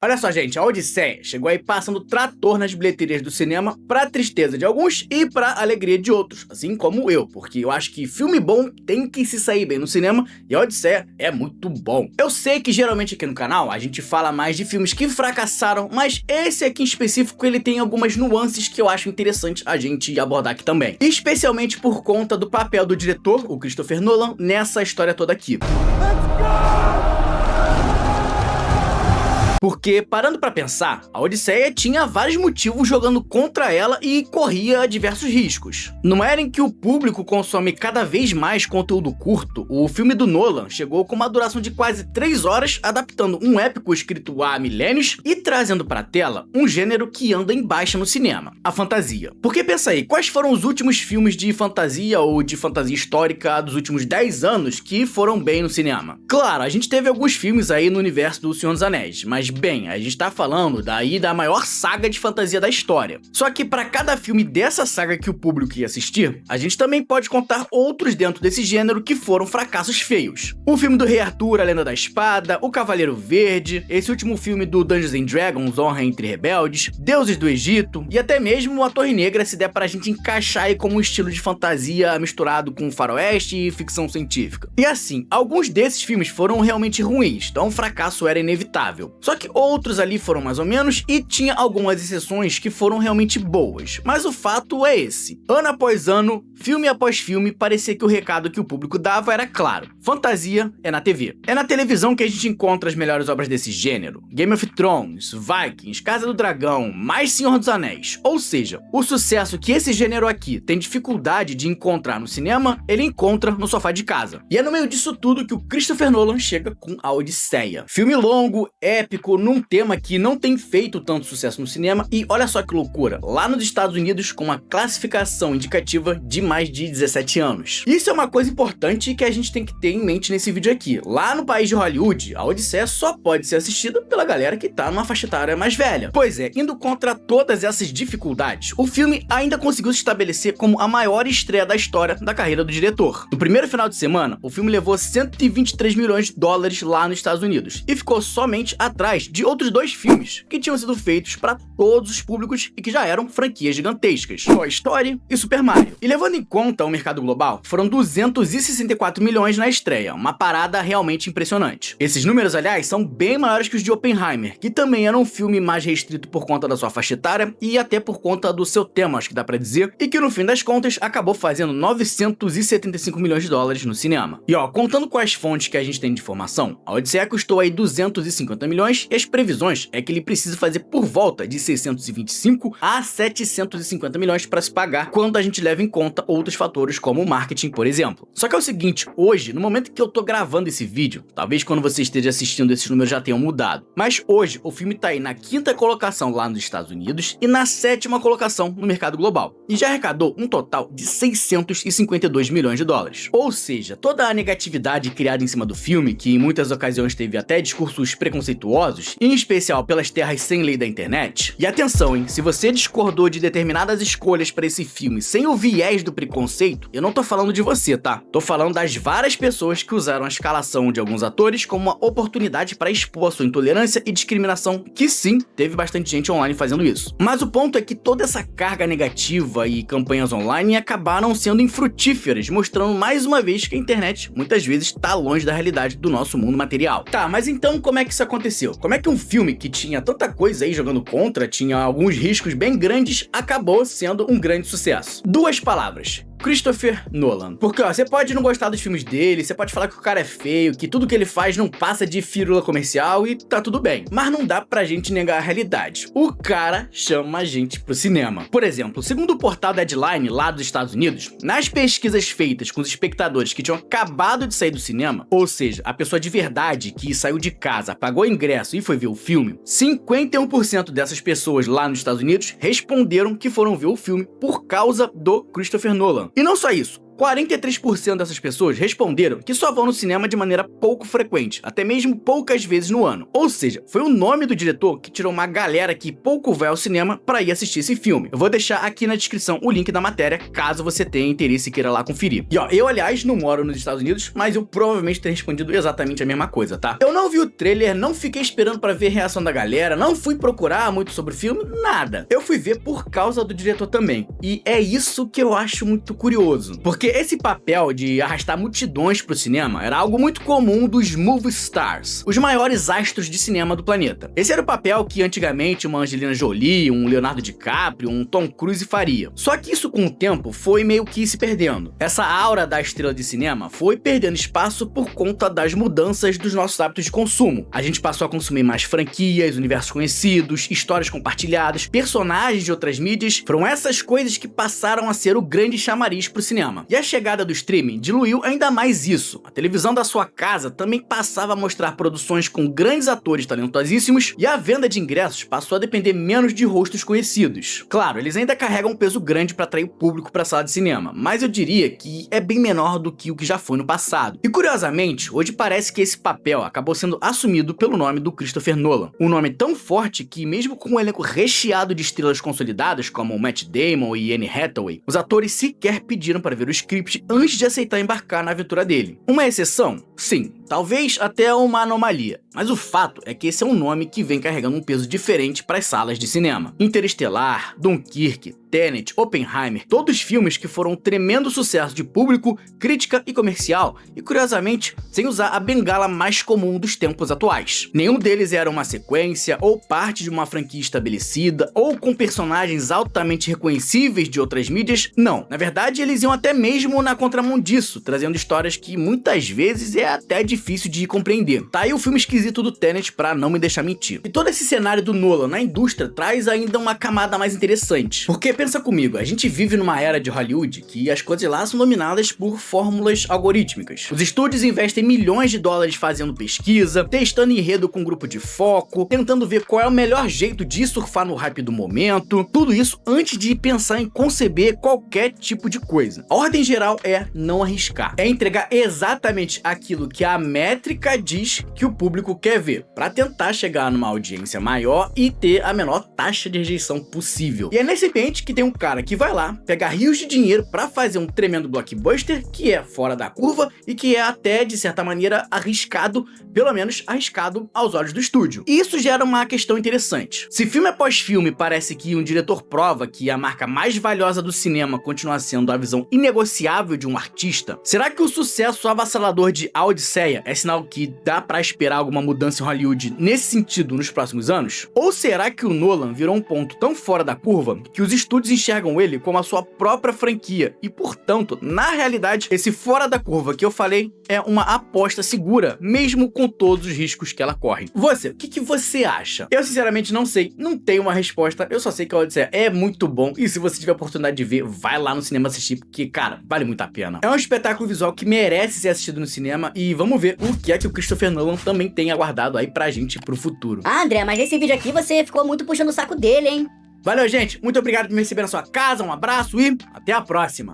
Olha só, gente, a Odisseia chegou aí passando trator nas bilheterias do cinema pra tristeza de alguns e pra alegria de outros, assim como eu, porque eu acho que filme bom tem que se sair bem no cinema e a Odisseia é muito bom. Eu sei que geralmente aqui no canal a gente fala mais de filmes que fracassaram, mas esse aqui em específico ele tem algumas nuances que eu acho interessante a gente abordar aqui também, especialmente por conta do papel do diretor, o Christopher Nolan, nessa história toda aqui. Porque, parando pra pensar, a Odisseia tinha vários motivos jogando contra ela e corria diversos riscos. Numa era em que o público consome cada vez mais conteúdo curto, o filme do Nolan chegou com uma duração de quase 3 horas, adaptando um épico escrito há milênios e trazendo pra tela um gênero que anda em baixa no cinema, a fantasia. Porque pensa aí, quais foram os últimos filmes de fantasia ou de fantasia histórica dos últimos 10 anos que foram bem no cinema? Claro, a gente teve alguns filmes aí no universo do Senhor dos Anéis, mas bem, a gente tá falando daí da maior saga de fantasia da história. Só que para cada filme dessa saga que o público ia assistir, a gente também pode contar outros dentro desse gênero que foram fracassos feios. O filme do Rei Arthur, A Lenda da Espada, O Cavaleiro Verde, esse último filme do Dungeons and Dragons, Honra entre Rebeldes, Deuses do Egito e até mesmo A Torre Negra, se der pra gente encaixar aí como um estilo de fantasia misturado com faroeste e ficção científica. E assim, alguns desses filmes foram realmente ruins, então o fracasso era inevitável. Só que outros ali foram mais ou menos e tinha algumas exceções que foram realmente boas. Mas o fato é esse. Ano após ano, filme após filme, parecia que o recado que o público dava era claro. Fantasia é na TV. É na televisão que a gente encontra as melhores obras desse gênero. Game of Thrones, Vikings, Casa do Dragão, mais Senhor dos Anéis. Ou seja, o sucesso que esse gênero aqui tem dificuldade de encontrar no cinema, ele encontra no sofá de casa. E é no meio disso tudo que o Christopher Nolan chega com a Odisseia. Filme longo, épico, num tema que não tem feito tanto sucesso no cinema e olha só que loucura, lá nos Estados Unidos com uma classificação indicativa de mais de 17 anos. Isso é uma coisa importante que a gente tem que ter em mente nesse vídeo aqui. Lá no país de Hollywood, a Odisseia só pode ser assistida pela galera que tá numa faixa etária mais velha. Pois é, indo contra todas essas dificuldades, o filme ainda conseguiu se estabelecer como a maior estreia da história da carreira do diretor. No primeiro final de semana, o filme levou 123 milhões de dólares lá nos Estados Unidos e ficou somente atrás de outros dois filmes que tinham sido feitos para todos os públicos e que já eram franquias gigantescas, Toy Story e Super Mario. E levando em conta o mercado global, foram 264 milhões na estreia, uma parada realmente impressionante. Esses números, aliás, são bem maiores que os de Oppenheimer, que também era um filme mais restrito por conta da sua faixa etária e até por conta do seu tema, acho que dá pra dizer, e que no fim das contas acabou fazendo 975 milhões de dólares no cinema. E ó, contando com as fontes que a gente tem de informação, a Odisseia custou aí 250 milhões e as previsões é que ele precisa fazer por volta de 625 a 750 milhões para se pagar quando a gente leva em conta outros fatores como o marketing, por exemplo. Só que é o seguinte, hoje, no momento que eu tô gravando esse vídeo, talvez quando você esteja assistindo esses números já tenham mudado, mas hoje o filme tá aí na 5ª colocação lá nos Estados Unidos e na 7ª colocação no mercado global, e já arrecadou um total de 652 milhões de dólares. Ou seja, toda a negatividade criada em cima do filme, que em muitas ocasiões teve até discursos preconceituosos, em especial pelas terras sem lei da internet. E atenção, hein, se você discordou de determinadas escolhas para esse filme sem o viés do preconceito, eu não tô falando de você, tá? Tô falando das várias pessoas que usaram a escalação de alguns atores como uma oportunidade para expor a sua intolerância e discriminação, que sim, teve bastante gente online fazendo isso. Mas o ponto é que toda essa carga negativa e campanhas online acabaram sendo infrutíferas, mostrando mais uma vez que a internet muitas vezes tá longe da realidade do nosso mundo material. Tá, mas então como é que isso aconteceu? Como é que um filme que tinha tanta coisa aí jogando contra, tinha alguns riscos bem grandes, acabou sendo um grande sucesso? Duas palavras: Christopher Nolan. Porque ó, você pode não gostar dos filmes dele, você pode falar que o cara é feio, que tudo que ele faz não passa de firula comercial e tá tudo bem. Mas não dá pra gente negar a realidade. O cara chama a gente pro cinema. Por exemplo, segundo o portal Deadline lá dos Estados Unidos, nas pesquisas feitas com os espectadores que tinham acabado de sair do cinema, ou seja, a pessoa de verdade que saiu de casa, pagou ingresso e foi ver o filme, 51% dessas pessoas lá nos Estados Unidos responderam que foram ver o filme por causa do Christopher Nolan. E não só isso, 43% dessas pessoas responderam que só vão no cinema de maneira pouco frequente, até mesmo poucas vezes no ano. Ou seja, foi o nome do diretor que tirou uma galera que pouco vai ao cinema para ir assistir esse filme. Eu vou deixar aqui na descrição o link da matéria, caso você tenha interesse e queira lá conferir. E ó, eu aliás não moro nos Estados Unidos, mas eu provavelmente teria respondido exatamente a mesma coisa, tá? Eu não vi o trailer, não fiquei esperando para ver a reação da galera, não fui procurar muito sobre o filme, nada. Eu fui ver por causa do diretor também. E é isso que eu acho muito curioso. Porque esse papel de arrastar multidões pro cinema era algo muito comum dos movie stars, os maiores astros de cinema do planeta. Esse era o papel que antigamente uma Angelina Jolie, um Leonardo DiCaprio, um Tom Cruise faria. Só que isso com o tempo foi meio que se perdendo. Essa aura da estrela de cinema foi perdendo espaço por conta das mudanças dos nossos hábitos de consumo. A gente passou a consumir mais franquias, universos conhecidos, histórias compartilhadas, personagens de outras mídias. Foram essas coisas que passaram a ser o grande chamariz pro cinema. E a chegada do streaming diluiu ainda mais isso. A televisão da sua casa também passava a mostrar produções com grandes atores talentosíssimos e a venda de ingressos passou a depender menos de rostos conhecidos. Claro, eles ainda carregam um peso grande para atrair o público para a sala de cinema, mas eu diria que é bem menor do que o que já foi no passado. E curiosamente, hoje parece que esse papel acabou sendo assumido pelo nome do Christopher Nolan. Um nome tão forte que mesmo com um elenco recheado de estrelas consolidadas como Matt Damon e Anne Hathaway, os atores sequer pediram para ver o script antes de aceitar embarcar na aventura dele. Uma exceção? Sim, talvez até uma anomalia, mas o fato é que esse é um nome que vem carregando um peso diferente para as salas de cinema. Interestelar, Dunkirk, Tenet, Oppenheimer, todos filmes que foram um tremendo sucesso de público, crítica e comercial, e curiosamente, sem usar a bengala mais comum dos tempos atuais. Nenhum deles era uma sequência, ou parte de uma franquia estabelecida, ou com personagens altamente reconhecíveis de outras mídias. Não, na verdade eles iam até mesmo na contramão disso, trazendo histórias que muitas vezes é até difícil de compreender. Tá aí o filme esquisito do Tenet pra não me deixar mentir. E todo esse cenário do Nolan na indústria traz ainda uma camada mais interessante. Porque pensa comigo, a gente vive numa era de Hollywood que as coisas lá são dominadas por fórmulas algorítmicas. Os estúdios investem milhões de dólares fazendo pesquisa, testando enredo com um grupo de foco, tentando ver qual é o melhor jeito de surfar no hype do momento, tudo isso antes de pensar em conceber qualquer tipo de coisa. A ordem geral é não arriscar, é entregar exatamente aquilo que a métrica diz que o público quer ver, para tentar chegar numa audiência maior e ter a menor taxa de rejeição possível. E é nesse ambiente que tem um cara que vai lá, pega rios de dinheiro para fazer um tremendo blockbuster que é fora da curva e que é até, de certa maneira, arriscado, pelo menos arriscado aos olhos do estúdio. E isso gera uma questão interessante. Se filme após filme parece que um diretor prova que a marca mais valiosa do cinema continua sendo a visão inegociável de um artista, será que o sucesso avassalador de A Odisseia é sinal que dá pra esperar alguma mudança em Hollywood nesse sentido nos próximos anos? Ou será que o Nolan virou um ponto tão fora da curva que os estúdios enxergam ele como a sua própria franquia e, portanto, na realidade, esse fora da curva que eu falei é uma aposta segura, mesmo com todos os riscos que ela corre? Você, o que você acha? Eu sinceramente não sei, não tenho uma resposta, eu só sei que A Odisseia é muito bom e se você tiver a oportunidade de ver, vai lá no cinema assistir, porque, cara, vale muito a pena. É um espetáculo visual que merece ser assistido no cinema e vamos ver o que é que o Christopher Nolan também tem aguardado aí pra gente pro futuro. Ah, André, mas nesse vídeo aqui você ficou muito puxando o saco dele, hein? Valeu, gente. Muito obrigado por me receber na sua casa. Um abraço e até a próxima.